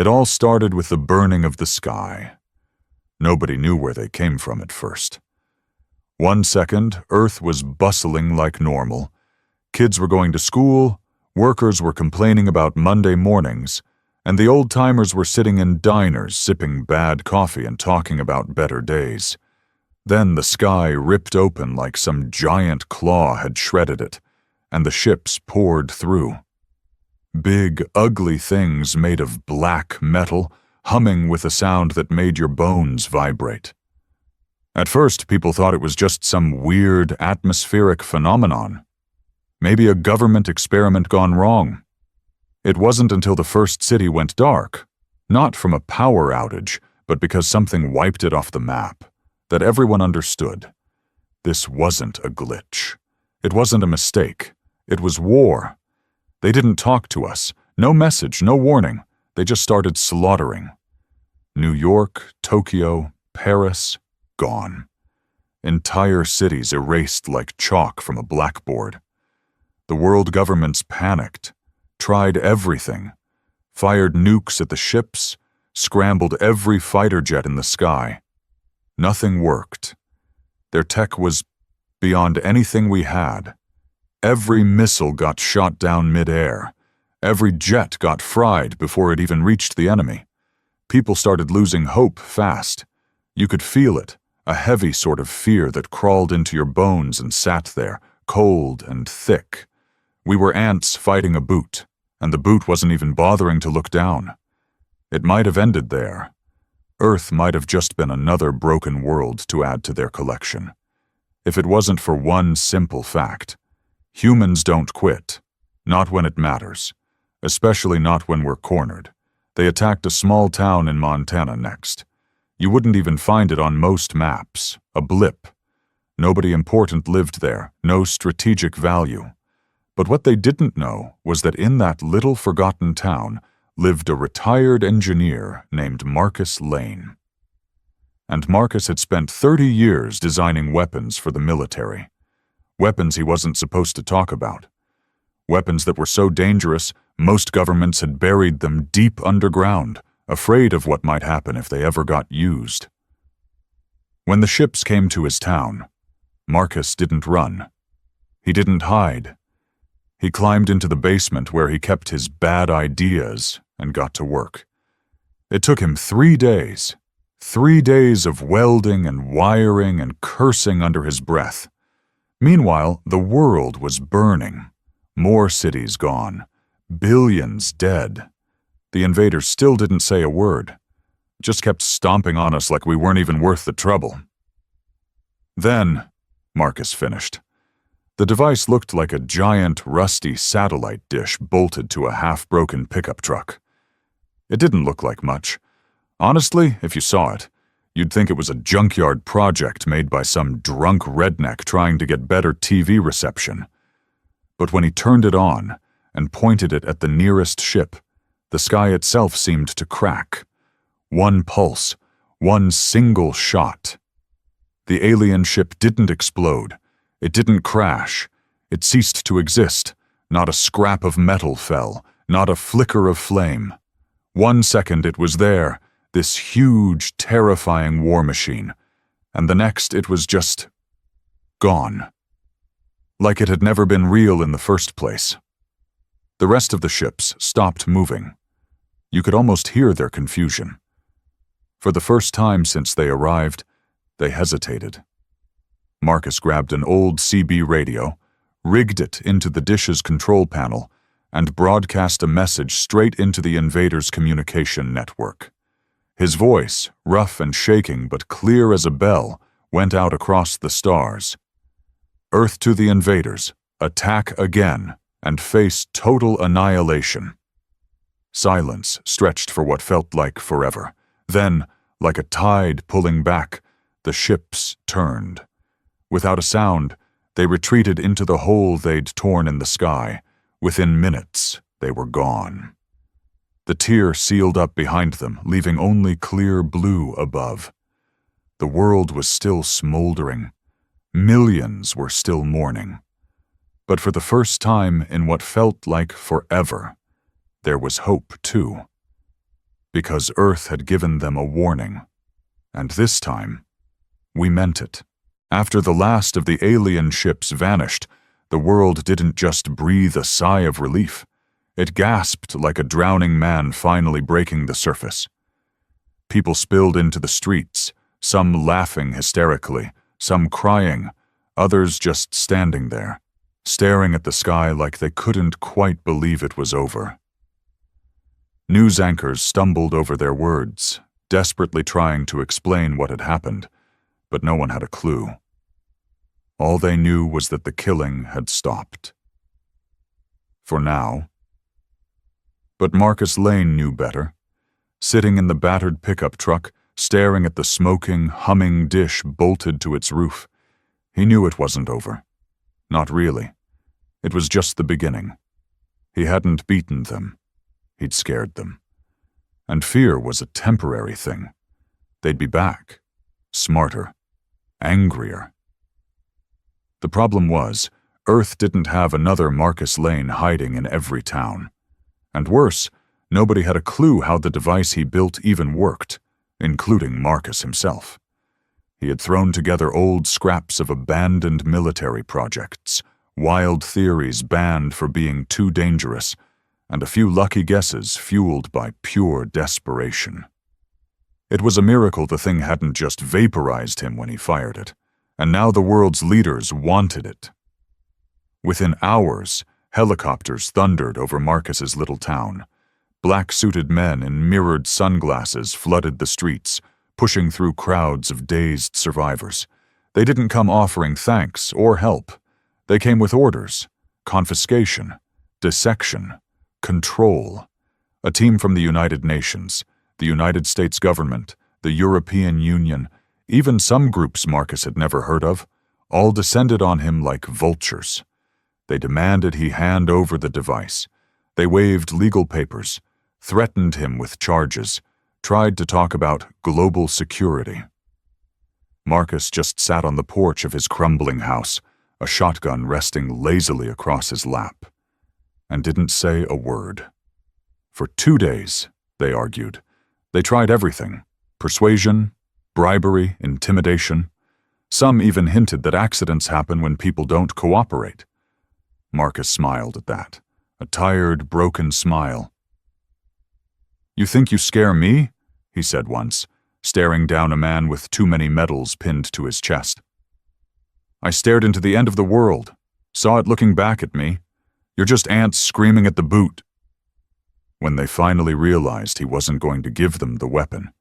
It all started with the burning of the sky. Nobody knew where they came from at first. 1 second, Earth was bustling like normal. Kids were going to school, workers were complaining about Monday mornings, and the old-timers were sitting in diners sipping bad coffee and talking about better days. Then the sky ripped open like some giant claw had shredded it, and the ships poured through. Big, ugly things made of black metal, humming with a sound that made your bones vibrate. At first, people thought it was just some weird atmospheric phenomenon. Maybe a government experiment gone wrong. It wasn't until the first city went dark, not from a power outage, but because something wiped it off the map, that everyone understood. This wasn't a glitch. It wasn't a mistake. It was war. They didn't talk to us. No message, no warning. They just started slaughtering. New York, Tokyo, Paris, gone. Entire cities erased like chalk from a blackboard. The world governments panicked, tried everything, fired nukes at the ships, scrambled every fighter jet in the sky. Nothing worked. Their tech was beyond anything we had. Every missile got shot down mid-air. Every jet got fried before it even reached the enemy. People started losing hope fast. You could feel it, a heavy sort of fear that crawled into your bones and sat there, cold and thick. We were ants fighting a boot, and the boot wasn't even bothering to look down. It might have ended there. Earth might have just been another broken world to add to their collection. If it wasn't for one simple fact. Humans don't quit. Not when it matters. Especially not when we're cornered. They attacked a small town in Montana next. You wouldn't even find it on most maps. A blip. Nobody important lived there. No strategic value. But what they didn't know was that in that little forgotten town lived a retired engineer named Marcus Lane. And Marcus had spent 30 years designing weapons for the military. Weapons he wasn't supposed to talk about. Weapons that were so dangerous, most governments had buried them deep underground, afraid of what might happen if they ever got used. When the ships came to his town, Marcus didn't run. He didn't hide. He climbed into the basement where he kept his bad ideas and got to work. It took him 3 days. 3 days of welding and wiring and cursing under his breath. Meanwhile, the world was burning. More cities gone. Billions dead. The invaders still didn't say a word. Just kept stomping on us like we weren't even worth the trouble. Then, Marcus finished. The device looked like a giant, rusty satellite dish bolted to a half-broken pickup truck. It didn't look like much. Honestly, if you saw it, you'd think it was a junkyard project made by some drunk redneck trying to get better TV reception. But when he turned it on and pointed it at the nearest ship, the sky itself seemed to crack. One pulse, one single shot. The alien ship didn't explode. It didn't crash. It ceased to exist. Not a scrap of metal fell, not a flicker of flame. 1 second it was there, this huge, terrifying war machine, and the next it was just gone. Like it had never been real in the first place. The rest of the ships stopped moving. You could almost hear their confusion. For the first time since they arrived, they hesitated. Marcus grabbed an old CB radio, rigged it into the dish's control panel, and broadcast a message straight into the invaders' communication network. His voice, rough and shaking but clear as a bell, went out across the stars. Earth to the invaders, attack again, and face total annihilation. Silence stretched for what felt like forever. Then, like a tide pulling back, the ships turned. Without a sound, they retreated into the hole they'd torn in the sky. Within minutes, they were gone. The tier sealed up behind them, leaving only clear blue above. The world was still smoldering. Millions were still mourning. But for the first time in what felt like forever, there was hope too. because Earth had given them a warning. And this time, we meant it. After the last of the alien ships vanished, the world didn't just breathe a sigh of relief. It gasped like a drowning man finally breaking the surface. People spilled into the streets, some laughing hysterically, some crying, others just standing there, staring at the sky like they couldn't quite believe it was over. News anchors stumbled over their words, desperately trying to explain what had happened, but no one had a clue. All they knew was that the killing had stopped. For now. But Marcus Lane knew better. Sitting in the battered pickup truck, staring at the smoking, humming dish bolted to its roof, he knew it wasn't over. Not really. It was just the beginning. He hadn't beaten them. He'd scared them. And fear was a temporary thing. They'd be back. Smarter. Angrier. The problem was, Earth didn't have another Marcus Lane hiding in every town. And worse, nobody had a clue how the device he built even worked, including Marcus himself. He had thrown together old scraps of abandoned military projects, wild theories banned for being too dangerous, and a few lucky guesses fueled by pure desperation. It was a miracle the thing hadn't just vaporized him when he fired it, and now the world's leaders wanted it. Within hours, helicopters thundered over Marcus's little town. Black-suited men in mirrored sunglasses flooded the streets, pushing through crowds of dazed survivors. They didn't come offering thanks or help. They came with orders, confiscation, dissection, control. A team from the United Nations, the United States government, the European Union, even some groups Marcus had never heard of, all descended on him like vultures. They demanded he hand over the device. They waved legal papers, threatened him with charges, tried to talk about global security. Marcus just sat on the porch of his crumbling house, a shotgun resting lazily across his lap, and didn't say a word. For 2 days, they argued. They tried everything: persuasion, bribery, intimidation. Some even hinted that accidents happen when people don't cooperate. Marcus smiled at that, a tired, broken smile. "You think you scare me?" he said once, staring down a man with too many medals pinned to his chest. "I stared into the end of the world, saw it looking back at me. You're just ants screaming at the boot." When they finally realized he wasn't going to give them the weapon,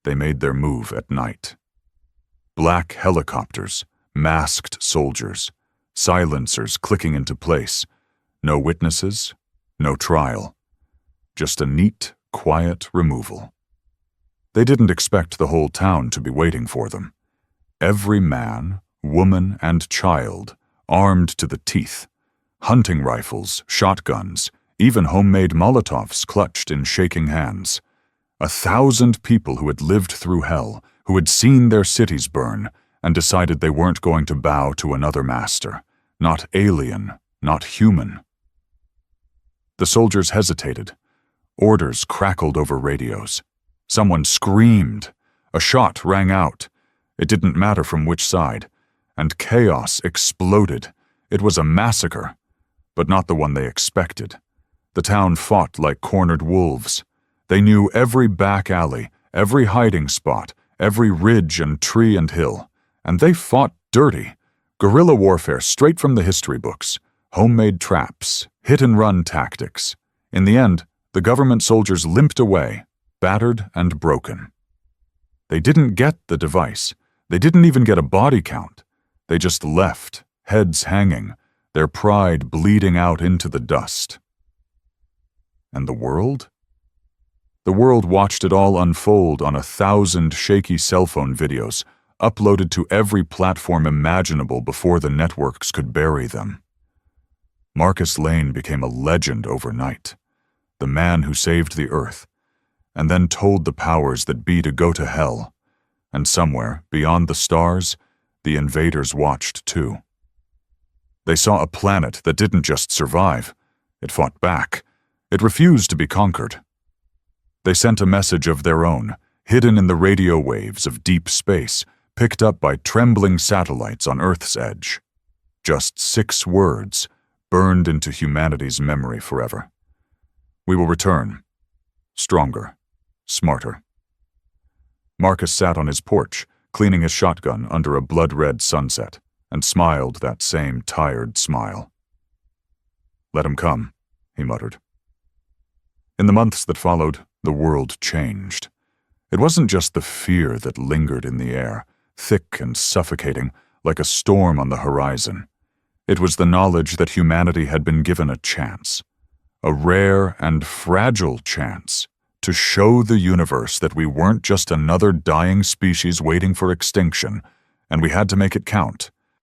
they made their move at night. Black helicopters, masked soldiers, silencers clicking into place. No witnesses, no trial. Just a neat, quiet removal. They didn't expect the whole town to be waiting for them. Every man, woman, and child, armed to the teeth. Hunting rifles, shotguns, even homemade Molotovs clutched in shaking hands. 1,000 people who had lived through hell, who had seen their cities burn, and decided they weren't going to bow to another master. Not alien, not human. The soldiers hesitated. Orders crackled over radios. Someone screamed. A shot rang out. It didn't matter from which side. And chaos exploded. It was a massacre, but not the one they expected. The town fought like cornered wolves. They knew every back alley, every hiding spot, every ridge and tree and hill. And they fought dirty. Guerrilla warfare straight from the history books. Homemade traps, hit-and-run tactics. In the end, the government soldiers limped away, battered and broken. They didn't get the device. They didn't even get a body count. They just left, heads hanging, their pride bleeding out into the dust. And the world? The world watched it all unfold on 1,000 shaky cell phone videos, uploaded to every platform imaginable before the networks could bury them. Marcus Lane became a legend overnight, the man who saved the Earth, and then told the powers that be to go to hell, and somewhere, beyond the stars, the invaders watched too. They saw a planet that didn't just survive, it fought back, it refused to be conquered. They sent a message of their own, hidden in the radio waves of deep space, picked up by trembling satellites on Earth's edge. Just 6 words, burned into humanity's memory forever. We will return. Stronger. Smarter. Marcus sat on his porch, cleaning his shotgun under a blood-red sunset, and smiled that same tired smile. "Let him come," he muttered. In the months that followed, the world changed. It wasn't just the fear that lingered in the air, thick and suffocating, like a storm on the horizon. It was the knowledge that humanity had been given a chance, a rare and fragile chance, to show the universe that we weren't just another dying species waiting for extinction, and we had to make it count.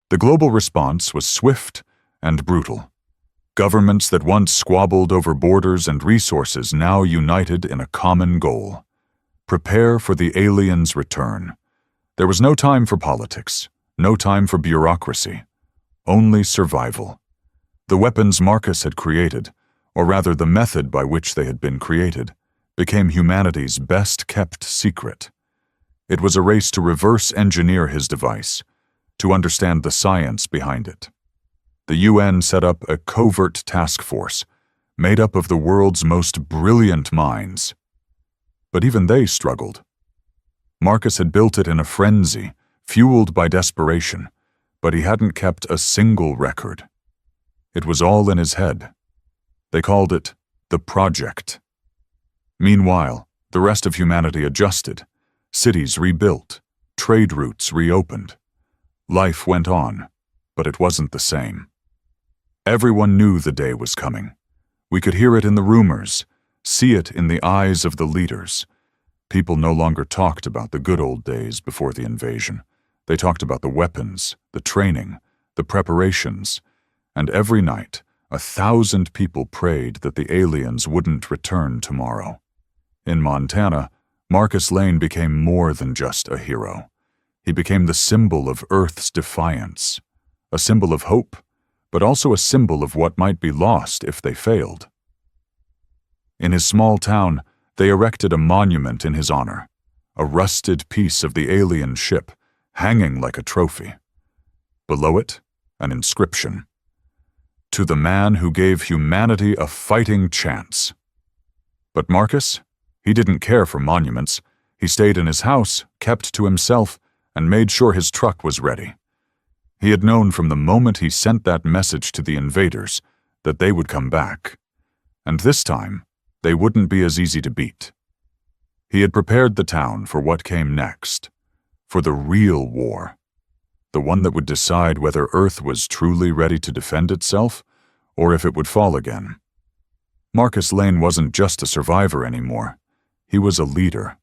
The global response was swift and brutal. Governments that once squabbled over borders and resources now united in a common goal: prepare for the aliens' return. There was no time for politics, no time for bureaucracy, only survival. The weapons Marcus had created, or rather the method by which they had been created, became humanity's best-kept secret. It was a race to reverse engineer his device, to understand the science behind it. The UN set up a covert task force, made up of the world's most brilliant minds. But even they struggled. Marcus had built it in a frenzy, fueled by desperation, but he hadn't kept a single record. It was all in his head. They called it the Project. Meanwhile, the rest of humanity adjusted. Cities rebuilt, trade routes reopened. Life went on, but it wasn't the same. Everyone knew the day was coming. We could hear it in the rumors, see it in the eyes of the leaders. People no longer talked about the good old days before the invasion. They talked about the weapons, the training, the preparations, and every night, 1,000 people prayed that the aliens wouldn't return tomorrow. In Montana, Marcus Lane became more than just a hero. He became the symbol of Earth's defiance, a symbol of hope, but also a symbol of what might be lost if they failed. In his small town, they erected a monument in his honor, a rusted piece of the alien ship, hanging like a trophy. Below it, an inscription: "To the man who gave humanity a fighting chance." But Marcus? He didn't care for monuments. He stayed in his house, kept to himself, and made sure his truck was ready. He had known from the moment he sent that message to the invaders that they would come back. And this time, they wouldn't be as easy to beat. He had prepared the town for what came next, for the real war, the one that would decide whether Earth was truly ready to defend itself or if it would fall again. Marcus Lane wasn't just a survivor anymore. He was a leader.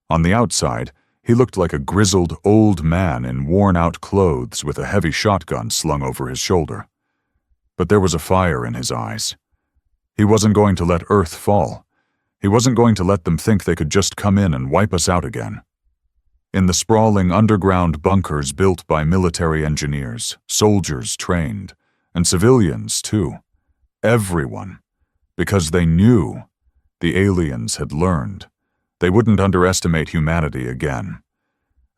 On the outside, he looked like a grizzled old man in worn-out clothes with a heavy shotgun slung over his shoulder. But there was a fire in his eyes. He wasn't going to let Earth fall. He wasn't going to let them think they could just come in and wipe us out again. In the sprawling underground bunkers built by military engineers, soldiers trained, and civilians too. Everyone. Because they knew. The aliens had learned. They wouldn't underestimate humanity again.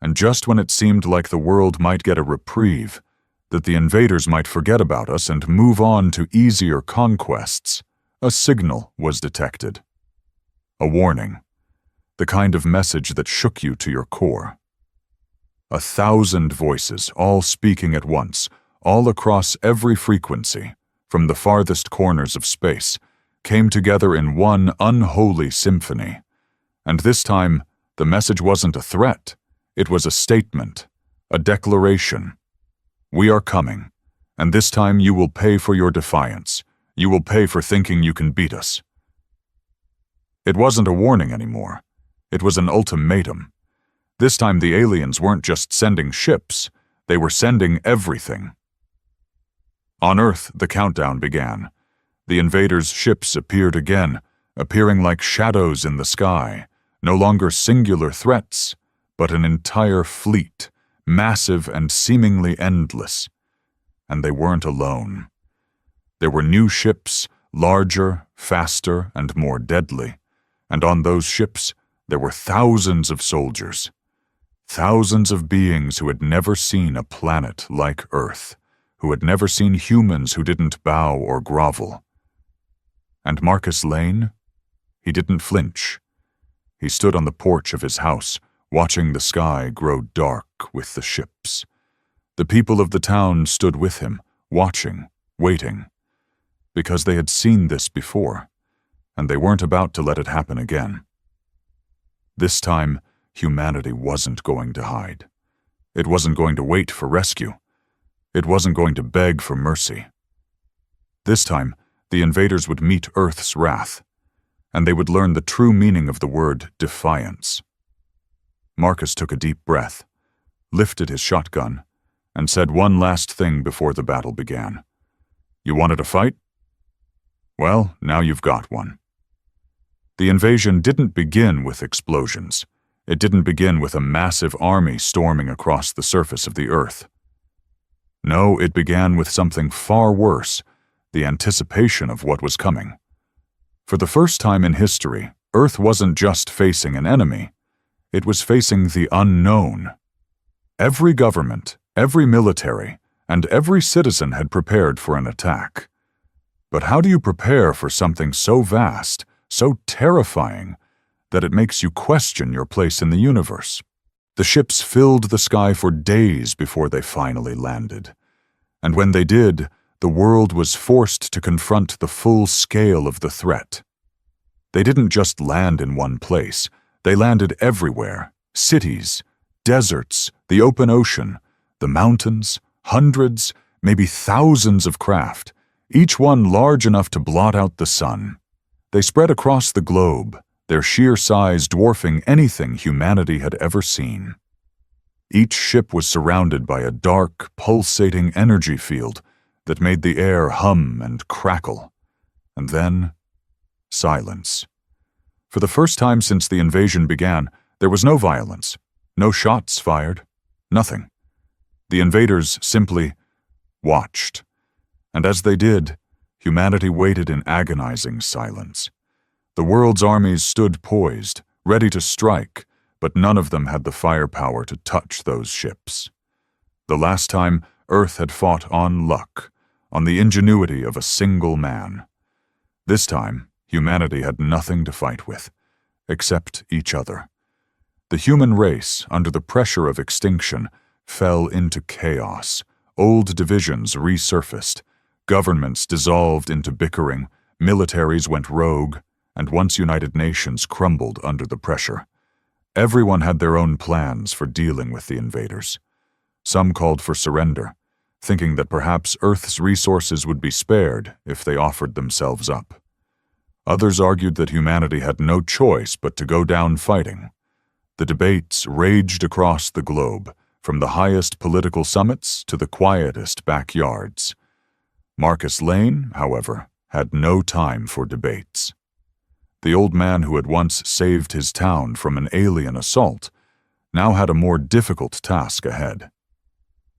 And just when it seemed like the world might get a reprieve, that the invaders might forget about us and move on to easier conquests, a signal was detected. A warning. The kind of message that shook you to your core. 1,000 voices, all speaking at once, all across every frequency, from the farthest corners of space, came together in one unholy symphony. And this time, the message wasn't a threat. It was a statement, a declaration. We are coming, and this time you will pay for your defiance. You will pay for thinking you can beat us. It wasn't a warning anymore. It was an ultimatum. This time the aliens weren't just sending ships. They were sending everything. On Earth, the countdown began. The invaders' ships appeared again, appearing like shadows in the sky, no longer singular threats, but an entire fleet, massive and seemingly endless. And they weren't alone. There were new ships, larger, faster, and more deadly. And on those ships, there were thousands of soldiers. Thousands of beings who had never seen a planet like Earth, who had never seen humans who didn't bow or grovel. And Marcus Lane? He didn't flinch. He stood on the porch of his house, watching the sky grow dark with the ships. The people of the town stood with him, watching, waiting, because they had seen this before, and they weren't about to let it happen again. This time, humanity wasn't going to hide. It wasn't going to wait for rescue. It wasn't going to beg for mercy. This time, the invaders would meet Earth's wrath, and they would learn the true meaning of the word defiance. Marcus took a deep breath, lifted his shotgun, and said one last thing before the battle began. "You wanted a fight? Well, now you've got one." The invasion didn't begin with explosions. It didn't begin with a massive army storming across the surface of the Earth. No, it began with something far worse, the anticipation of what was coming. For the first time in history, Earth wasn't just facing an enemy. It was facing the unknown. Every government, every military, and every citizen had prepared for an attack. But how do you prepare for something so vast, so terrifying, that it makes you question your place in the universe? The ships filled the sky for days before they finally landed. And when they did, the world was forced to confront the full scale of the threat. They didn't just land in one place. They landed everywhere: cities, deserts, the open ocean, the mountains, hundreds, maybe thousands of craft, each one large enough to blot out the sun. They spread across the globe, their sheer size dwarfing anything humanity had ever seen. Each ship was surrounded by a dark, pulsating energy field that made the air hum and crackle. And then, silence. For the first time since the invasion began, there was no violence, no shots fired, nothing. The invaders simply watched. And as they did, humanity waited in agonizing silence. The world's armies stood poised, ready to strike, but none of them had the firepower to touch those ships. The last time, Earth had fought on luck, on the ingenuity of a single man. This time, humanity had nothing to fight with, except each other. The human race, under the pressure of extinction, fell into chaos. Old divisions resurfaced, governments dissolved into bickering, militaries went rogue, and once united nations crumbled under the pressure. Everyone had their own plans for dealing with the invaders. Some called for surrender, thinking that perhaps Earth's resources would be spared if they offered themselves up. Others argued that humanity had no choice but to go down fighting. The debates raged across the globe, from the highest political summits to the quietest backyards. Marcus Lane, however, had no time for debates. The old man who had once saved his town from an alien assault now had a more difficult task ahead.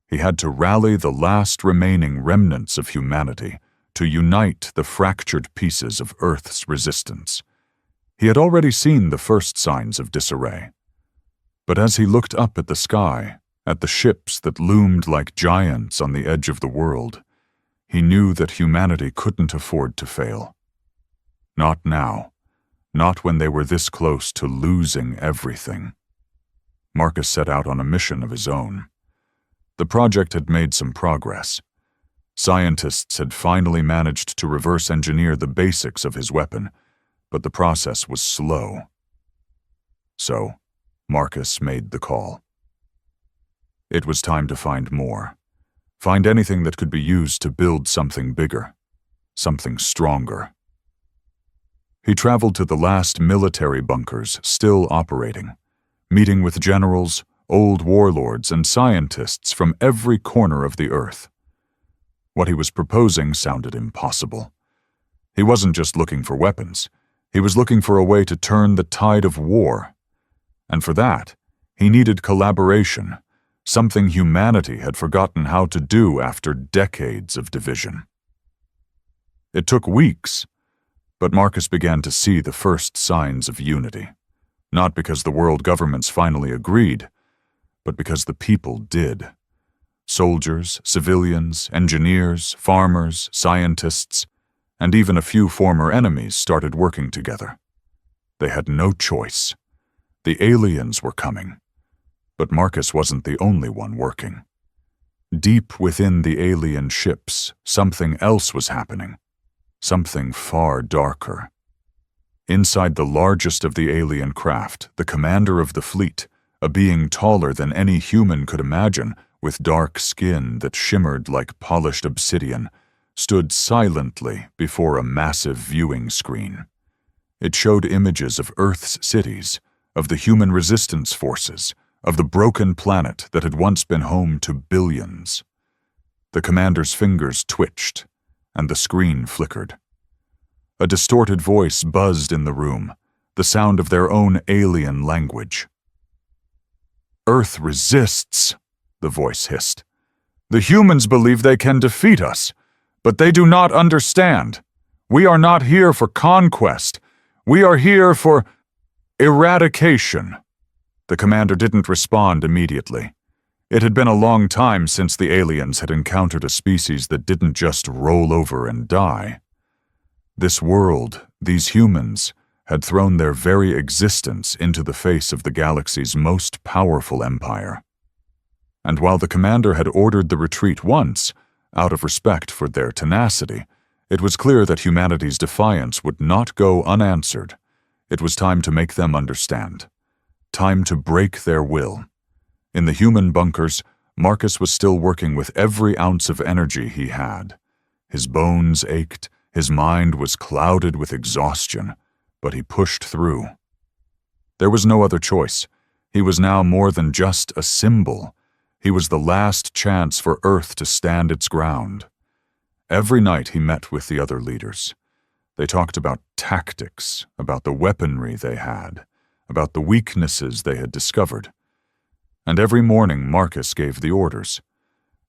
He had to rally the last remaining remnants of humanity to unite the fractured pieces of Earth's resistance. He had already seen the first signs of disarray. But as he looked up at the sky, at the ships that loomed like giants on the edge of the world, he knew that humanity couldn't afford to fail. Not now. Not when they were this close to losing everything. Marcus set out on a mission of his own. The project had made some progress. Scientists had finally managed to reverse engineer the basics of his weapon, but the process was slow. So, Marcus made the call. It was time to find more. Find anything that could be used to build something bigger, something stronger. He traveled to the last military bunkers still operating, meeting with generals, old warlords, and scientists from every corner of the Earth. What he was proposing sounded impossible. He wasn't just looking for weapons. He was looking for a way to turn the tide of war. And for that, he needed collaboration, something humanity had forgotten how to do after decades of division. It took weeks, But Marcus began to see the first signs of unity, not because the world governments finally agreed, but because the people did. Soldiers, civilians, engineers, farmers, scientists, and even a few former enemies started working together. They had no choice. The aliens were coming, but Marcus wasn't the only one working. Deep within the alien ships, something else was happening, something far darker. Inside the largest of the alien craft, the commander of the fleet, a being taller than any human could imagine, with dark skin that shimmered like polished obsidian, stood silently before a massive viewing screen. It showed images of Earth's cities, of the human resistance forces, of the broken planet that had once been home to billions. The commander's fingers twitched, and the screen flickered. A distorted voice buzzed in the room, the sound of their own alien language. "Earth resists," the voice hissed. "The humans believe they can defeat us, but they do not understand. We are not here for conquest. We are here for eradication." The commander didn't respond immediately. It had been a long time since the aliens had encountered a species that didn't just roll over and die. This world, these humans, had thrown their very existence into the face of the galaxy's most powerful empire. And while the commander had ordered the retreat once, out of respect for their tenacity, it was clear that humanity's defiance would not go unanswered. It was time to make them understand. Time to break their will. In the human bunkers, Marcus was still working with every ounce of energy he had. His bones ached, his mind was clouded with exhaustion, but he pushed through. There was no other choice. He was now more than just a symbol. He was the last chance for Earth to stand its ground. Every night he met with the other leaders. They talked about tactics, about the weaponry they had, about the weaknesses they had discovered. And every morning Marcus gave the orders.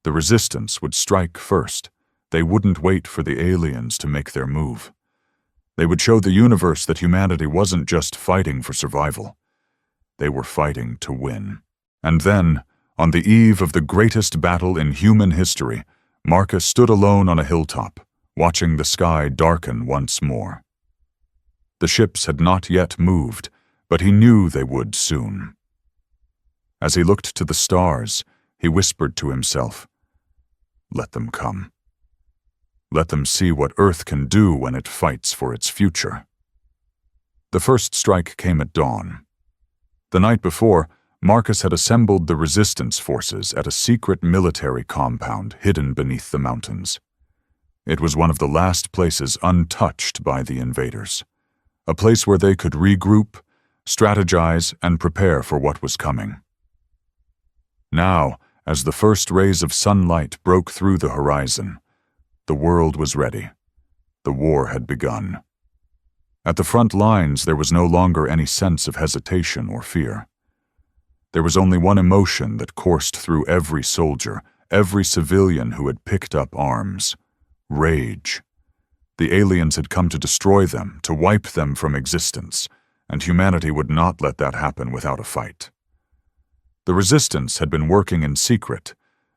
The resistance would strike first. They wouldn't wait for the aliens to make their move. They would show the universe that humanity wasn't just fighting for survival. They were fighting to win. And then, on the eve of the greatest battle in human history, Marcus stood alone on a hilltop, watching the sky darken once more. The ships had not yet moved, but he knew they would soon. As he looked to the stars, he whispered to himself, "Let them come. Let them see what Earth can do when it fights for its future." The first strike came at dawn. The night before, Marcus had assembled the resistance forces at a secret military compound hidden beneath the mountains. It was one of the last places untouched by the invaders, a place where they could regroup, strategize, and prepare for what was coming. Now, as the first rays of sunlight broke through the horizon, the world was ready. The war had begun. At the front lines, there was no longer any sense of hesitation or fear. There was only one emotion that coursed through every soldier, every civilian who had picked up arms: rage. The aliens had come to destroy them, to wipe them from existence, and humanity would not let that happen without a fight. The resistance had been working in secret,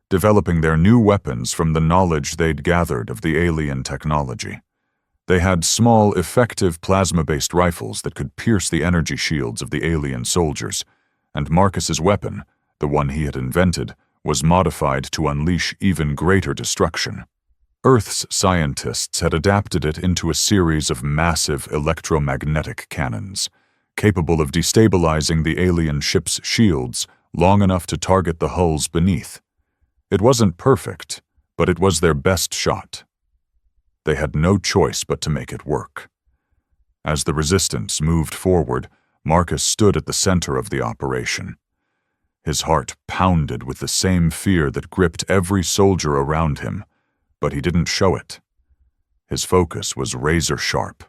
developing their new weapons from the knowledge they'd gathered of the alien technology. They had small, effective plasma-based rifles that could pierce the energy shields of the alien soldiers, and Marcus's weapon, the one he had invented, was modified to unleash even greater destruction. Earth's scientists had adapted it into a series of massive electromagnetic cannons, capable of destabilizing the alien ship's shields long enough to target the hulls beneath. It wasn't perfect, but it was their best shot. They had no choice but to make it work. As the resistance moved forward, Marcus stood at the center of the operation. His heart pounded with the same fear that gripped every soldier around him, but he didn't show it. His focus was razor sharp.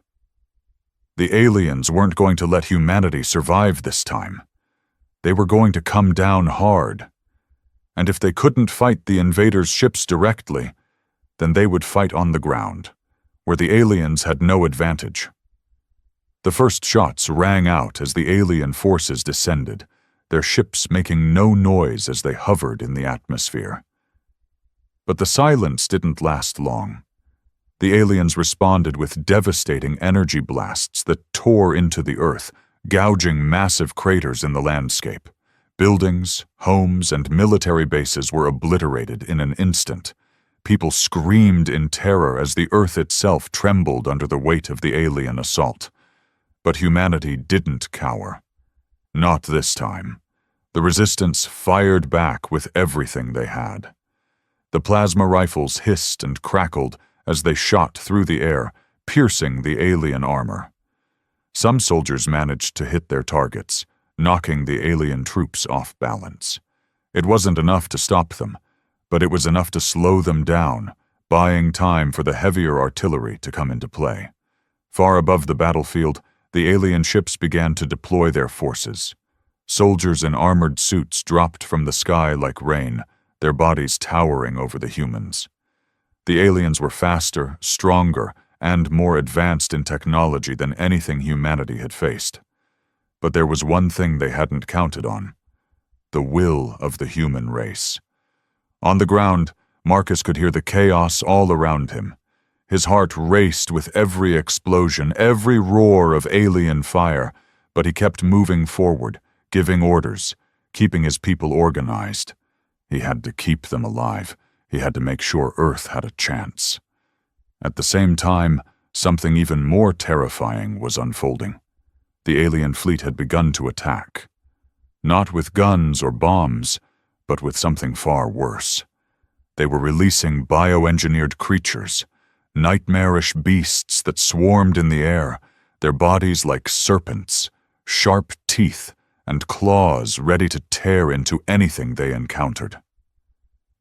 The aliens weren't going to let humanity survive this time. They were going to come down hard. And if they couldn't fight the invaders' ships directly, then they would fight on the ground, where the aliens had no advantage. The first shots rang out as the alien forces descended, their ships making no noise as they hovered in the atmosphere. But the silence didn't last long. The aliens responded with devastating energy blasts that tore into the earth, gouging massive craters in the landscape. Buildings, homes, and military bases were obliterated in an instant. People screamed in terror as the earth itself trembled under the weight of the alien assault. But humanity didn't cower. Not this time. The resistance fired back with everything they had. The plasma rifles hissed and crackled as they shot through the air, piercing the alien armor. Some soldiers managed to hit their targets, knocking the alien troops off balance. It wasn't enough to stop them, but it was enough to slow them down, buying time for the heavier artillery to come into play. Far above the battlefield, the alien ships began to deploy their forces. Soldiers in armored suits dropped from the sky like rain, their bodies towering over the humans. The aliens were faster, stronger, and more advanced in technology than anything humanity had faced. But there was one thing they hadn't counted on: the will of the human race. On the ground, Marcus could hear the chaos all around him. His heart raced with every explosion, every roar of alien fire, but he kept moving forward, giving orders, keeping his people organized. He had to keep them alive. He had to make sure Earth had a chance. At the same time, something even more terrifying was unfolding. The alien fleet had begun to attack. Not with guns or bombs, but with something far worse. They were releasing bioengineered creatures, nightmarish beasts that swarmed in the air, their bodies like serpents, sharp teeth and claws ready to tear into anything they encountered.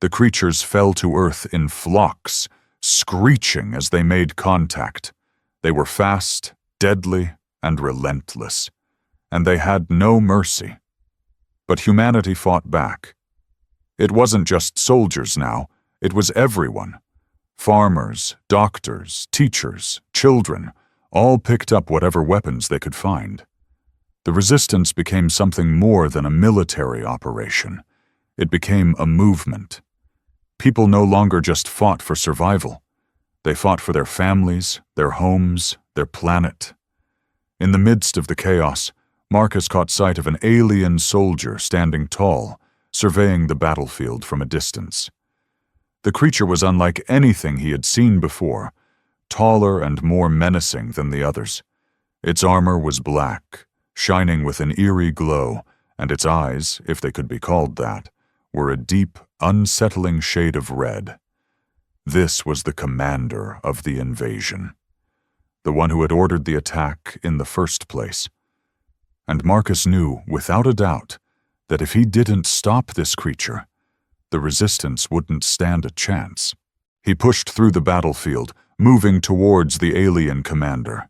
The creatures fell to earth in flocks, screeching as they made contact. They were fast, deadly, and relentless, and they had no mercy. But humanity fought back. It wasn't just soldiers now, it was everyone. Farmers, doctors, teachers, children, all picked up whatever weapons they could find. The resistance became something more than a military operation. It became a movement. People no longer just fought for survival. They fought for their families, their homes, their planet. In the midst of the chaos, Marcus caught sight of an alien soldier standing tall, surveying the battlefield from a distance. The creature was unlike anything he had seen before, taller and more menacing than the others. Its armor was black, shining with an eerie glow, and its eyes, if they could be called that, were a deep, unsettling shade of red. This was the commander of the invasion, the one who had ordered the attack in the first place. And Marcus knew, without a doubt, that if he didn't stop this creature, the resistance wouldn't stand a chance. He pushed through the battlefield, moving towards the alien commander.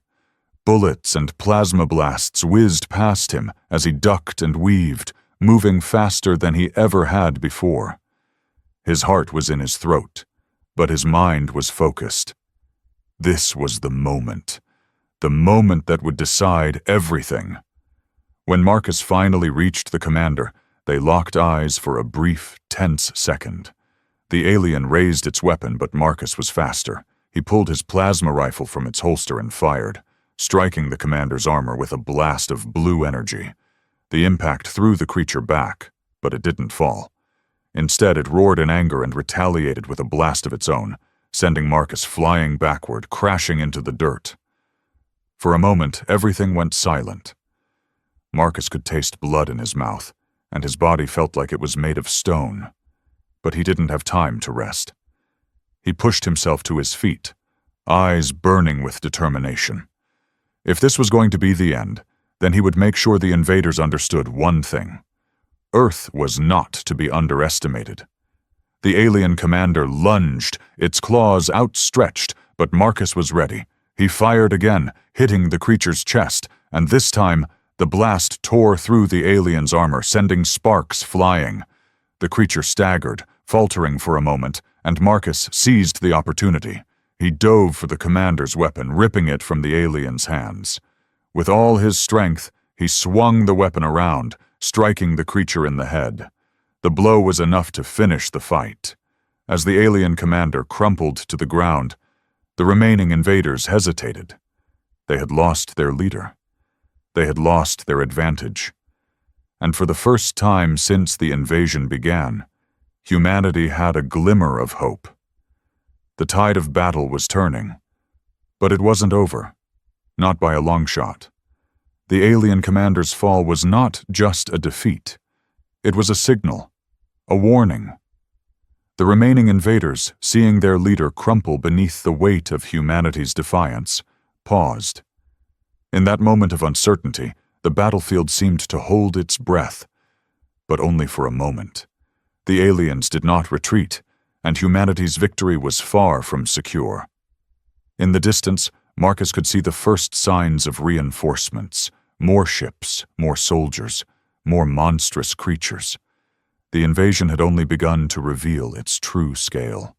Bullets and plasma blasts whizzed past him as he ducked and weaved, moving faster than he ever had before. His heart was in his throat, but his mind was focused. This was the moment that would decide everything. When Marcus finally reached the commander, they locked eyes for a brief, tense second. The alien raised its weapon, but Marcus was faster. He pulled his plasma rifle from its holster and fired, striking the commander's armor with a blast of blue energy. The impact threw the creature back, but it didn't fall. Instead, it roared in anger and retaliated with a blast of its own, sending Marcus flying backward, crashing into the dirt. For a moment, everything went silent. Marcus could taste blood in his mouth, and his body felt like it was made of stone. But he didn't have time to rest. He pushed himself to his feet, eyes burning with determination. If this was going to be the end, then he would make sure the invaders understood one thing. Earth was not to be underestimated. The alien commander lunged, its claws outstretched, but Marcus was ready. He fired again, hitting the creature's chest, and this time, the blast tore through the alien's armor, sending sparks flying. The creature staggered, faltering for a moment, and Marcus seized the opportunity. He dove for the commander's weapon, ripping it from the alien's hands. With all his strength, he swung the weapon around, striking the creature in the head. The blow was enough to finish the fight. As the alien commander crumpled to the ground, the remaining invaders hesitated. They had lost their leader. They had lost their advantage. And for the first time since the invasion began, humanity had a glimmer of hope. The tide of battle was turning, but it wasn't over, not by a long shot. The alien commander's fall was not just a defeat. It was a signal, a warning. The remaining invaders, seeing their leader crumple beneath the weight of humanity's defiance, paused. In that moment of uncertainty, the battlefield seemed to hold its breath, but only for a moment. The aliens did not retreat, and humanity's victory was far from secure. In the distance, Marcus could see the first signs of reinforcements, more ships, more soldiers, more monstrous creatures. The invasion had only begun to reveal its true scale.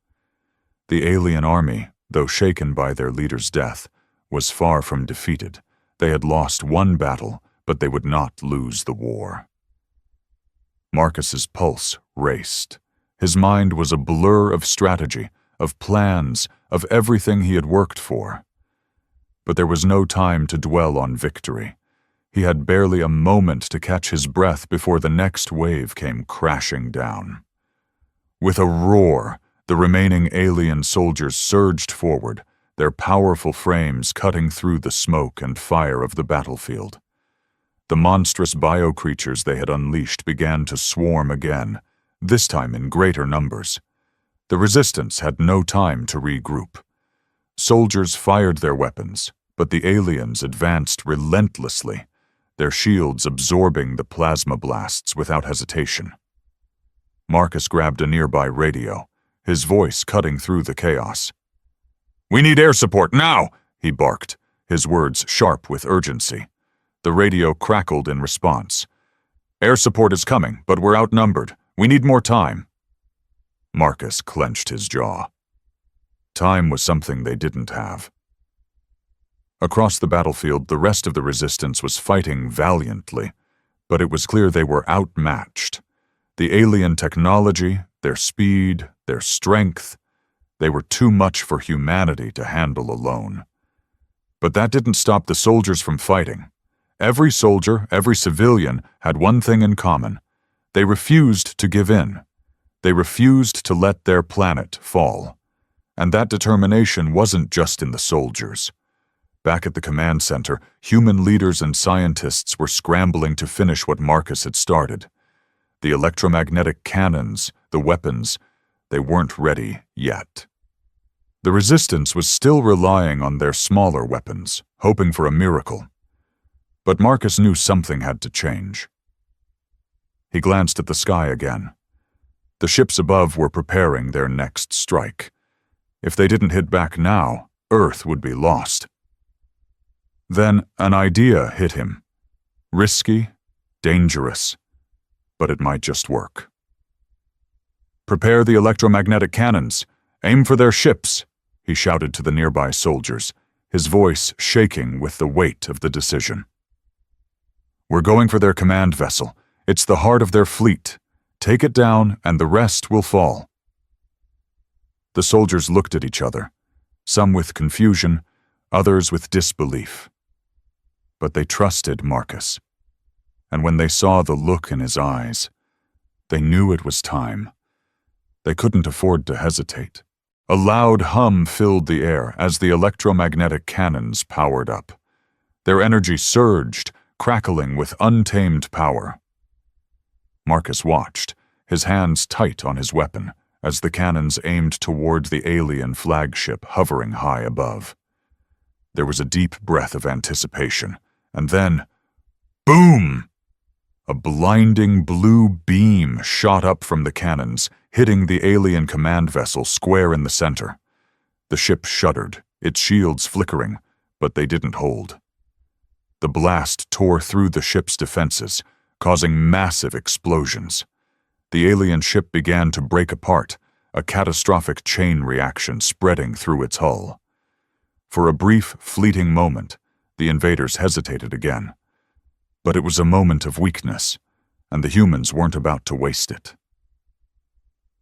The alien army, though shaken by their leader's death, was far from defeated. They had lost one battle, but they would not lose the war. Marcus's pulse raced. His mind was a blur of strategy, of plans, of everything he had worked for. But there was no time to dwell on victory. He had barely a moment to catch his breath before the next wave came crashing down. With a roar, the remaining alien soldiers surged forward, their powerful frames cutting through the smoke and fire of the battlefield. The monstrous bio-creatures they had unleashed began to swarm again, this time in greater numbers. The resistance had no time to regroup. Soldiers fired their weapons, but the aliens advanced relentlessly, their shields absorbing the plasma blasts without hesitation. Marcus grabbed a nearby radio, his voice cutting through the chaos. "We need air support, now!" he barked, his words sharp with urgency. The radio crackled in response. "Air support is coming, but we're outnumbered. We need more time." Marcus clenched his jaw. Time was something they didn't have. Across the battlefield, the rest of the resistance was fighting valiantly, but it was clear they were outmatched. The alien technology, their speed, their strength, they were too much for humanity to handle alone. But that didn't stop the soldiers from fighting. Every soldier, every civilian, had one thing in common. They refused to give in. They refused to let their planet fall. And that determination wasn't just in the soldiers. Back at the command center, human leaders and scientists were scrambling to finish what Marcus had started. The electromagnetic cannons, the weapons, they weren't ready yet. The resistance was still relying on their smaller weapons, hoping for a miracle. But Marcus knew something had to change. He glanced at the sky again. The ships above were preparing their next strike. If they didn't hit back now, Earth would be lost. Then an idea hit him. Risky, dangerous, but it might just work. "Prepare the electromagnetic cannons. Aim for their ships," he shouted to the nearby soldiers, his voice shaking with the weight of the decision. "We're going for their command vessel. It's the heart of their fleet. Take it down, and the rest will fall." The soldiers looked at each other, some with confusion, others with disbelief. But they trusted Marcus. And when they saw the look in his eyes, they knew it was time. They couldn't afford to hesitate. A loud hum filled the air as the electromagnetic cannons powered up. Their energy surged, crackling with untamed power. Marcus watched, his hands tight on his weapon, as the cannons aimed toward the alien flagship hovering high above. There was a deep breath of anticipation, and then, boom! A blinding blue beam shot up from the cannons, hitting the alien command vessel square in the center. The ship shuddered, its shields flickering, but they didn't hold. The blast tore through the ship's defenses, causing massive explosions. The alien ship began to break apart, a catastrophic chain reaction spreading through its hull. For a brief, fleeting moment, the invaders hesitated again. But it was a moment of weakness, and the humans weren't about to waste it.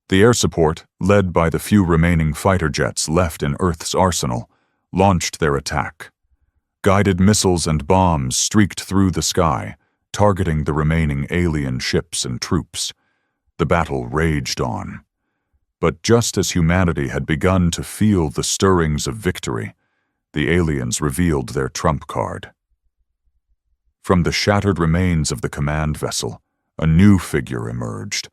The air support, led by the few remaining fighter jets left in Earth's arsenal, launched their attack. Guided missiles and bombs streaked through the sky, targeting the remaining alien ships and troops. The battle raged on. But just as humanity had begun to feel the stirrings of victory, the aliens revealed their trump card. From the shattered remains of the command vessel, a new figure emerged,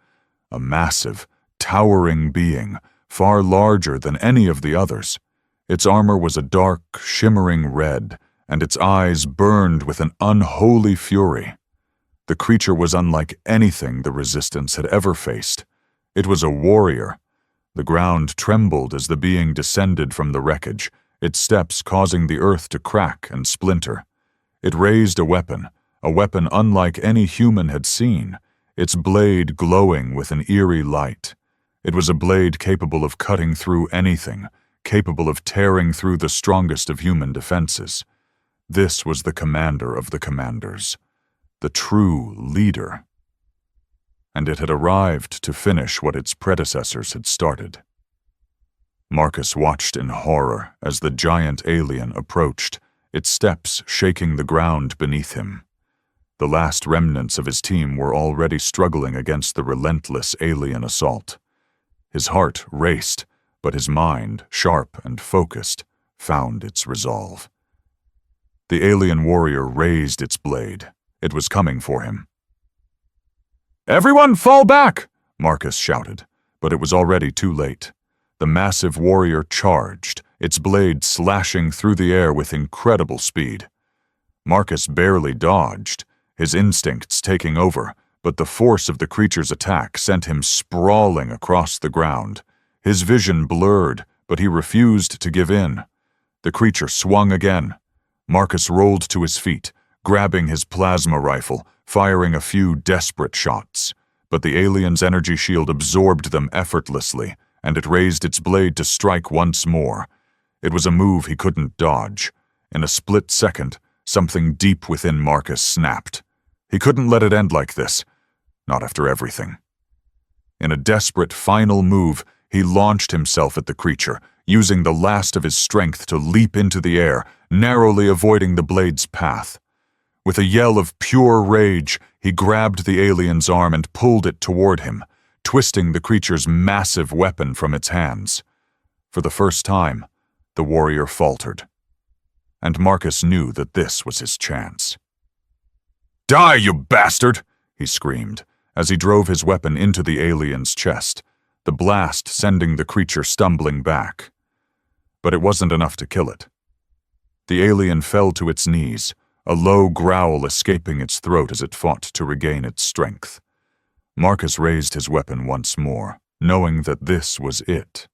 a massive, towering being, far larger than any of the others. Its armor was a dark, shimmering red, and its eyes burned with an unholy fury. The creature was unlike anything the Resistance had ever faced. It was a warrior. The ground trembled as the being descended from the wreckage, its steps causing the earth to crack and splinter. It raised a weapon unlike any human had seen, its blade glowing with an eerie light. It was a blade capable of cutting through anything, capable of tearing through the strongest of human defenses. This was the commander of the commanders, the true leader. And it had arrived to finish what its predecessors had started. Marcus watched in horror as the giant alien approached, its steps shaking the ground beneath him. The last remnants of his team were already struggling against the relentless alien assault. His heart raced, but his mind, sharp and focused, found its resolve. The alien warrior raised its blade. It was coming for him. "Everyone fall back!" Marcus shouted, but it was already too late. The massive warrior charged, its blade slashing through the air with incredible speed. Marcus barely dodged, his instincts taking over, but the force of the creature's attack sent him sprawling across the ground. His vision blurred, but he refused to give in. The creature swung again. Marcus rolled to his feet, grabbing his plasma rifle, firing a few desperate shots. But the alien's energy shield absorbed them effortlessly, and it raised its blade to strike once more. It was a move he couldn't dodge. In a split second, something deep within Marcus snapped. He couldn't let it end like this. Not after everything. In a desperate final move, he launched himself at the creature, using the last of his strength to leap into the air, narrowly avoiding the blade's path. With a yell of pure rage, he grabbed the alien's arm and pulled it toward him, twisting the creature's massive weapon from its hands. For the first time, the warrior faltered. And Marcus knew that this was his chance. "Die, you bastard!" he screamed, as he drove his weapon into the alien's chest, the blast sending the creature stumbling back. But it wasn't enough to kill it. The alien fell to its knees, a low growl escaping its throat as it fought to regain its strength. Marcus raised his weapon once more, knowing that this was it.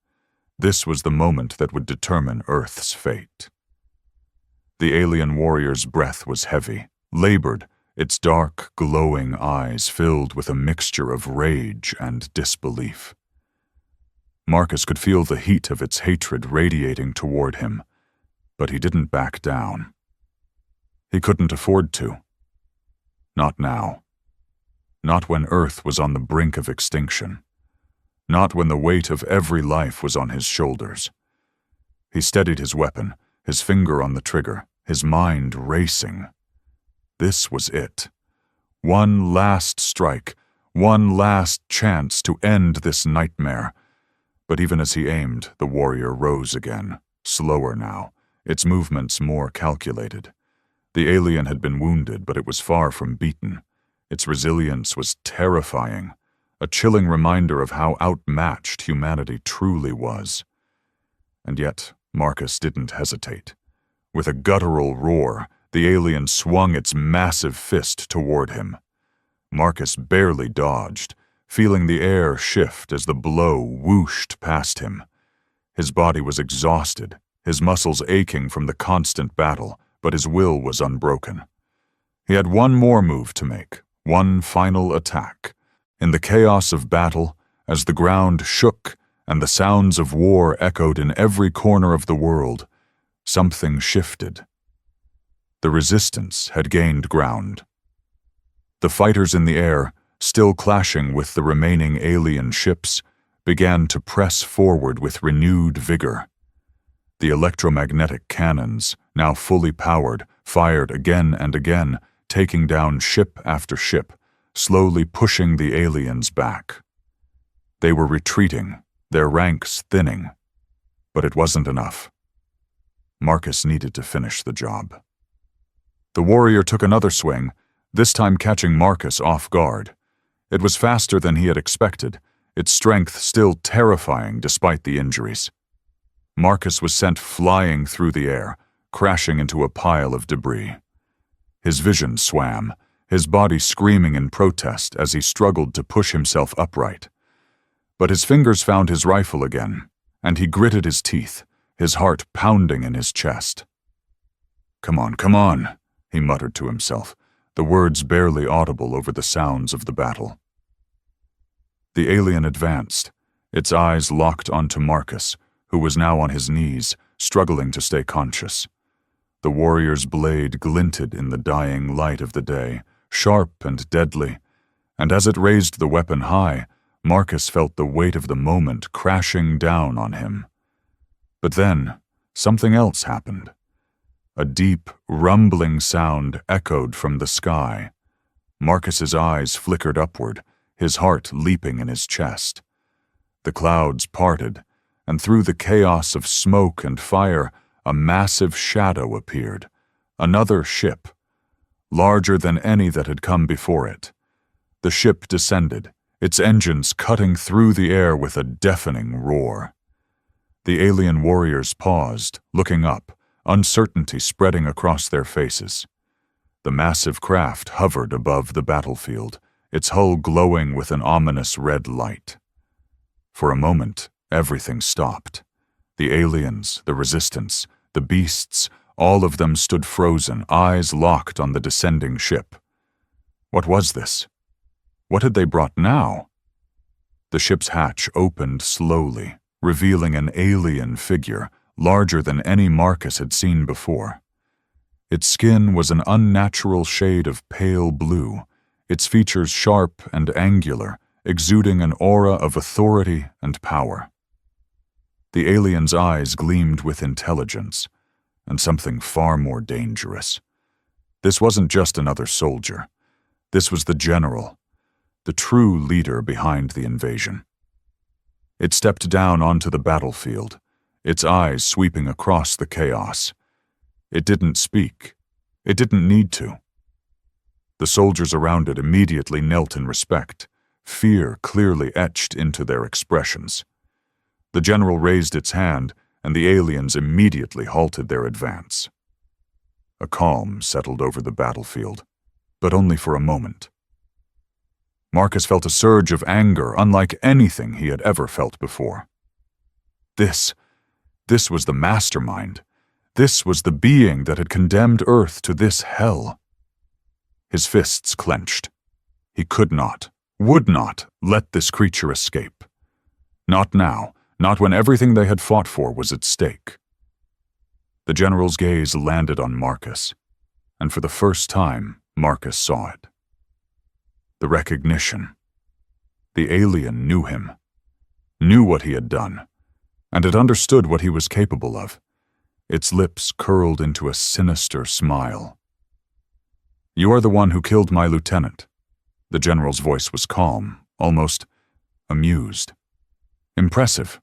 This was the moment that would determine Earth's fate. The alien warrior's breath was heavy, labored, its dark, glowing eyes filled with a mixture of rage and disbelief. Marcus could feel the heat of its hatred radiating toward him, but he didn't back down. He couldn't afford to. Not now. Not when Earth was on the brink of extinction. Not when the weight of every life was on his shoulders. He steadied his weapon, his finger on the trigger, his mind racing. This was it. One last strike, one last chance to end this nightmare. But even as he aimed, the warrior rose again, slower now, its movements more calculated. The alien had been wounded, but it was far from beaten. Its resilience was terrifying, a chilling reminder of how outmatched humanity truly was. And yet, Marcus didn't hesitate. With a guttural roar, the alien swung its massive fist toward him. Marcus barely dodged, feeling the air shift as the blow whooshed past him. His body was exhausted, his muscles aching from the constant battle, but his will was unbroken. He had one more move to make, one final attack. In the chaos of battle, as the ground shook and the sounds of war echoed in every corner of the world, something shifted. The resistance had gained ground. The fighters in the air, still clashing with the remaining alien ships, began to press forward with renewed vigor. The electromagnetic cannons, now fully powered, fired again and again, taking down ship after ship, slowly pushing the aliens back. They were retreating, their ranks thinning, but it wasn't enough. Marcus needed to finish the job. The warrior took another swing, this time catching Marcus off guard. It was faster than he had expected, its strength still terrifying despite the injuries. Marcus was sent flying through the air, crashing into a pile of debris. His vision swam, his body screaming in protest as he struggled to push himself upright. But his fingers found his rifle again, and he gritted his teeth, his heart pounding in his chest. "Come on," he muttered to himself, the words barely audible over the sounds of the battle. The alien advanced, its eyes locked onto Marcus, who was now on his knees, struggling to stay conscious. The warrior's blade glinted in the dying light of the day, sharp and deadly, and as it raised the weapon high, Marcus felt the weight of the moment crashing down on him. But then, something else happened. A deep, rumbling sound echoed from the sky. Marcus's eyes flickered upward, his heart leaping in his chest. The clouds parted, and through the chaos of smoke and fire, a massive shadow appeared. Another ship, larger than any that had come before it. The ship descended, its engines cutting through the air with a deafening roar. The alien warriors paused, looking up, uncertainty spreading across their faces. The massive craft hovered above the battlefield, its hull glowing with an ominous red light. For a moment, everything stopped. The aliens, the resistance, the beasts, all of them stood frozen, eyes locked on the descending ship. What was this? What had they brought now? The ship's hatch opened slowly, revealing an alien figure, larger than any Marcus had seen before. Its skin was an unnatural shade of pale blue, its features sharp and angular, exuding an aura of authority and power. The alien's eyes gleamed with intelligence, and something far more dangerous. This wasn't just another soldier. This was the general, the true leader behind the invasion. It stepped down onto the battlefield, its eyes sweeping across the chaos. It didn't speak. It didn't need to. The soldiers around it immediately knelt in respect, fear clearly etched into their expressions. The general raised its hand, and the aliens immediately halted their advance. A calm settled over the battlefield, but only for a moment. Marcus felt a surge of anger unlike anything he had ever felt before. This was the mastermind. This was the being that had condemned Earth to this hell. His fists clenched. He could not, would not, let this creature escape. Not now, not when everything they had fought for was at stake. The general's gaze landed on Marcus, and for the first time, Marcus saw it. The recognition. The alien knew him, knew what he had done, and it understood what he was capable of. Its lips curled into a sinister smile. "You are the one who killed my lieutenant." The general's voice was calm, almost amused. "Impressive.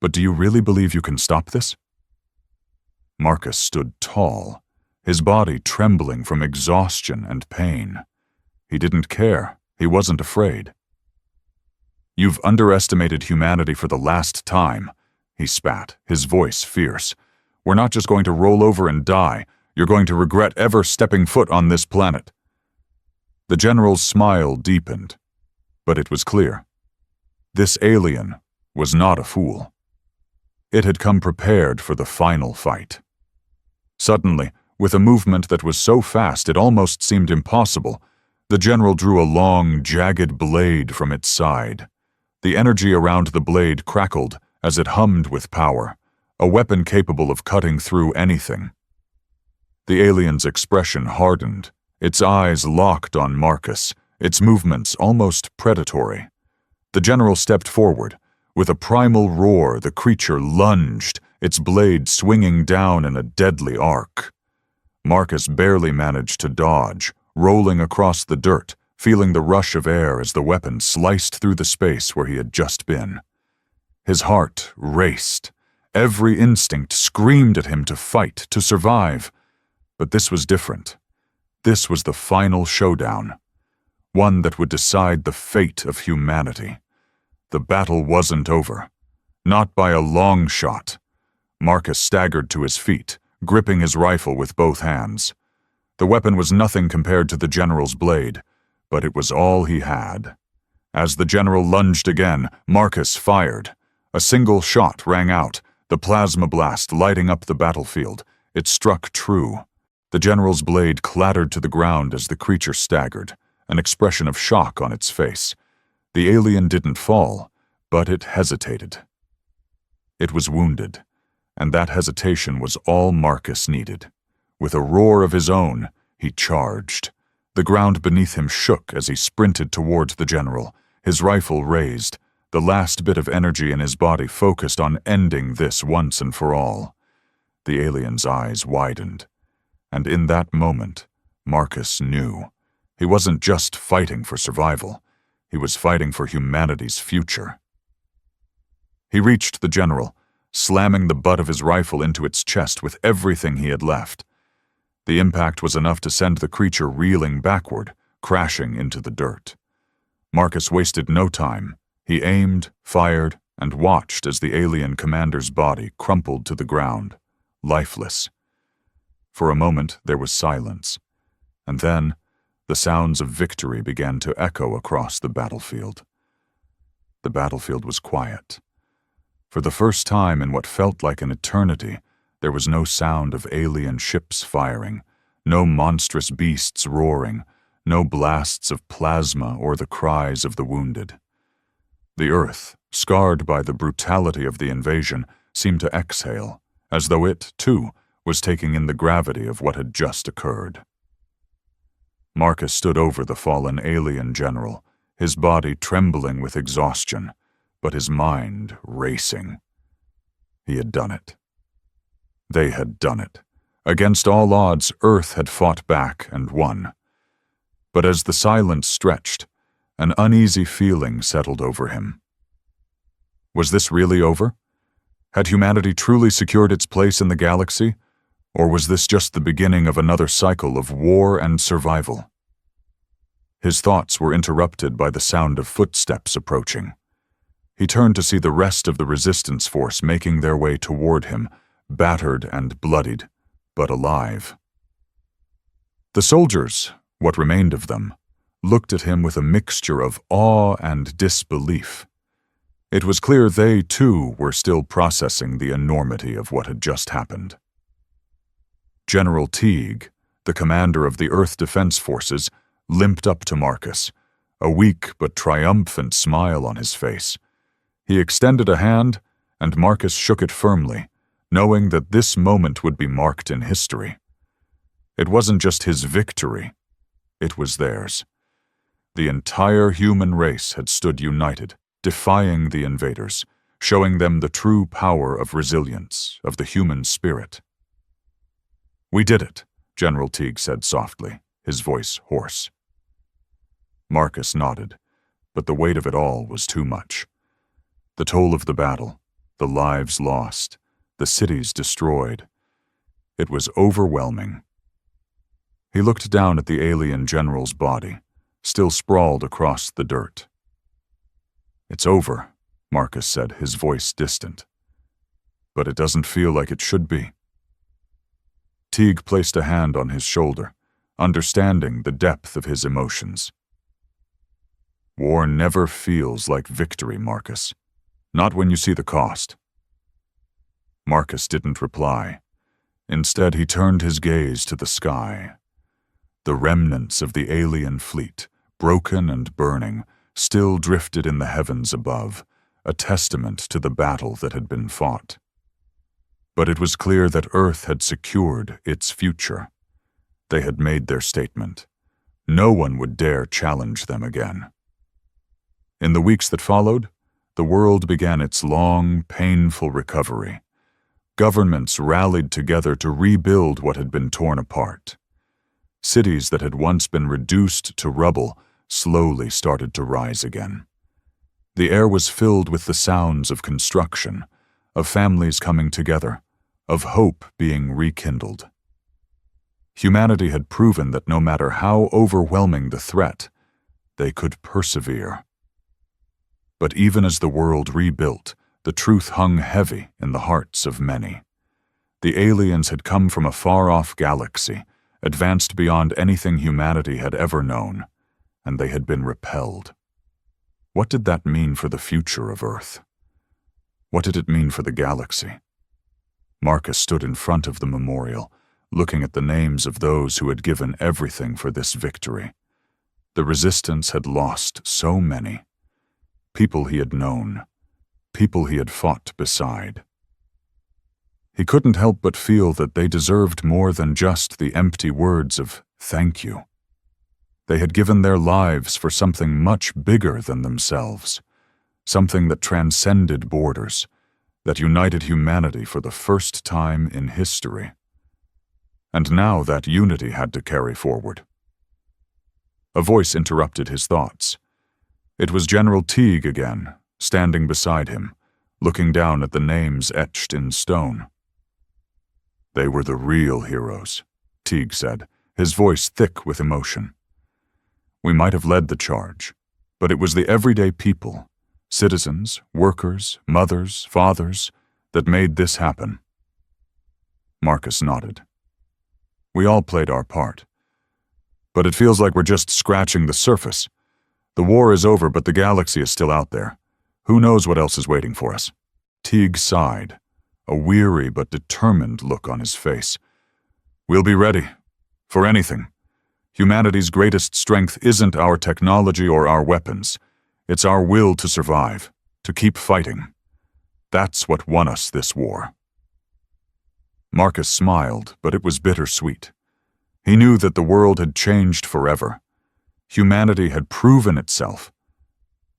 But do you really believe you can stop this?" Marcus stood tall, his body trembling from exhaustion and pain. He didn't care. He wasn't afraid. "You've underestimated humanity for the last time," he spat, his voice fierce. "We're not just going to roll over and die. You're going to regret ever stepping foot on this planet." The general's smile deepened, but it was clear. This alien was not a fool. It had come prepared for the final fight. Suddenly, with a movement that was so fast it almost seemed impossible, the general drew a long, jagged blade from its side. The energy around the blade crackled as it hummed with power, a weapon capable of cutting through anything. The alien's expression hardened, its eyes locked on Marcus, its movements almost predatory. The general stepped forward. With a primal roar, the creature lunged, its blade swinging down in a deadly arc. Marcus barely managed to dodge, rolling across the dirt, feeling the rush of air as the weapon sliced through the space where he had just been. His heart raced. Every instinct screamed at him to fight, to survive. But this was different. This was the final showdown, one that would decide the fate of humanity. The battle wasn't over. Not by a long shot. Marcus staggered to his feet, gripping his rifle with both hands. The weapon was nothing compared to the general's blade, but it was all he had. As the general lunged again, Marcus fired. A single shot rang out, the plasma blast lighting up the battlefield. It struck true. The general's blade clattered to the ground as the creature staggered, an expression of shock on its face. The alien didn't fall, but it hesitated. It was wounded, and that hesitation was all Marcus needed. With a roar of his own, he charged. The ground beneath him shook as he sprinted towards the general, his rifle raised, the last bit of energy in his body focused on ending this once and for all. The alien's eyes widened, and in that moment, Marcus knew. He wasn't just fighting for survival. He was fighting for humanity's future. He reached the general, slamming the butt of his rifle into its chest with everything he had left. The impact was enough to send the creature reeling backward, crashing into the dirt. Marcus wasted no time. He aimed, fired, and watched as the alien commander's body crumpled to the ground, lifeless. For a moment there was silence, and then the sounds of victory began to echo across the battlefield. The battlefield was quiet. For the first time in what felt like an eternity, there was no sound of alien ships firing, no monstrous beasts roaring, no blasts of plasma or the cries of the wounded. The earth, scarred by the brutality of the invasion, seemed to exhale, as though it, too, was taking in the gravity of what had just occurred. Marcus stood over the fallen alien general, his body trembling with exhaustion, but his mind racing. He had done it. They had done it. Against all odds, Earth had fought back and won. But as the silence stretched, an uneasy feeling settled over him. Was this really over? Had humanity truly secured its place in the galaxy? Or was this just the beginning of another cycle of war and survival? His thoughts were interrupted by the sound of footsteps approaching. He turned to see the rest of the resistance force making their way toward him, battered and bloodied, but alive. The soldiers, what remained of them, looked at him with a mixture of awe and disbelief. It was clear they, too, were still processing the enormity of what had just happened. General Teague, the commander of the Earth Defense Forces, limped up to Marcus, a weak but triumphant smile on his face. He extended a hand, and Marcus shook it firmly, knowing that this moment would be marked in history. It wasn't just his victory, it was theirs. The entire human race had stood united, defying the invaders, showing them the true power of resilience, of the human spirit. "We did it," General Teague said softly, his voice hoarse. Marcus nodded, but the weight of it all was too much. The toll of the battle, the lives lost, the cities destroyed. It was overwhelming. He looked down at the alien general's body, still sprawled across the dirt. "It's over," Marcus said, his voice distant. "But it doesn't feel like it should be." Teague placed a hand on his shoulder, understanding the depth of his emotions. "War never feels like victory, Marcus. Not when you see the cost." Marcus didn't reply. Instead, he turned his gaze to the sky. The remnants of the alien fleet, broken and burning, still drifted in the heavens above, a testament to the battle that had been fought. But it was clear that Earth had secured its future. They had made their statement. No one would dare challenge them again. In the weeks that followed, the world began its long, painful recovery. Governments rallied together to rebuild what had been torn apart. Cities that had once been reduced to rubble slowly started to rise again. The air was filled with the sounds of construction, of families coming together, of hope being rekindled. Humanity had proven that no matter how overwhelming the threat, they could persevere. But even as the world rebuilt, the truth hung heavy in the hearts of many. The aliens had come from a far-off galaxy, advanced beyond anything humanity had ever known, and they had been repelled. What did that mean for the future of Earth? What did it mean for the galaxy? Marcus stood in front of the memorial, looking at the names of those who had given everything for this victory. The resistance had lost so many. People he had known, people he had fought beside. He couldn't help but feel that they deserved more than just the empty words of thank you. They had given their lives for something much bigger than themselves, something that transcended borders, that united humanity for the first time in history. And now that unity had to carry forward. A voice interrupted his thoughts. It was General Teague again, standing beside him, looking down at the names etched in stone. "They were the real heroes," Teague said, his voice thick with emotion. "We might have led the charge, but it was the everyday people, citizens, workers, mothers, fathers, that made this happen." Marcus nodded. "We all played our part. But it feels like we're just scratching the surface. The war is over, but the galaxy is still out there. Who knows what else is waiting for us?" Teague sighed, a weary but determined look on his face. "We'll be ready. For anything. Humanity's greatest strength isn't our technology or our weapons. It's our will to survive, to keep fighting. That's what won us this war." Marcus smiled, but it was bittersweet. He knew that the world had changed forever. Humanity had proven itself.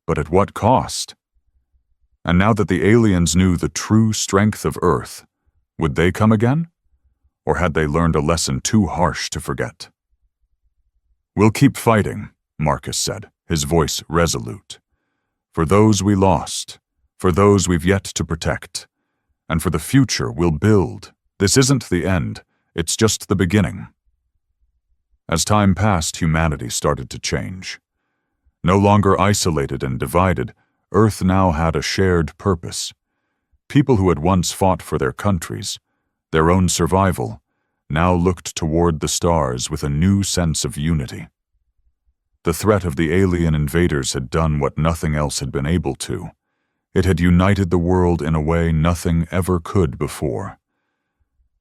But at what cost? And now that the aliens knew the true strength of Earth, would they come again? Or had they learned a lesson too harsh to forget? "We'll keep fighting," Marcus said, his voice resolute. "For those we lost, for those we've yet to protect, and for the future we'll build. This isn't the end, it's just the beginning." As time passed, humanity started to change. No longer isolated and divided, Earth now had a shared purpose. People who had once fought for their countries, their own survival, now looked toward the stars with a new sense of unity. The threat of the alien invaders had done what nothing else had been able to. It had united the world in a way nothing ever could before.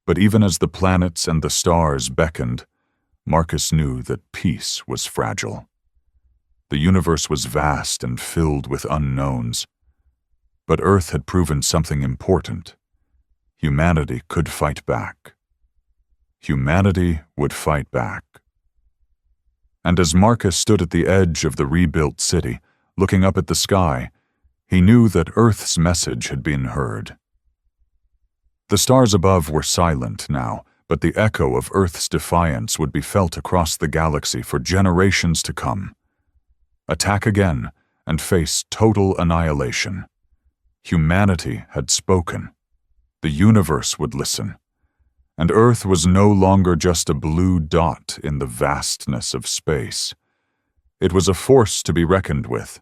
But even as the planets and the stars beckoned, Marcus knew that peace was fragile. The universe was vast and filled with unknowns. But Earth had proven something important. Humanity could fight back. Humanity would fight back. And as Marcus stood at the edge of the rebuilt city, looking up at the sky, he knew that Earth's message had been heard. The stars above were silent now, but the echo of Earth's defiance would be felt across the galaxy for generations to come. Attack again and face total annihilation. Humanity had spoken. The universe would listen. And Earth was no longer just a blue dot in the vastness of space. It was a force to be reckoned with,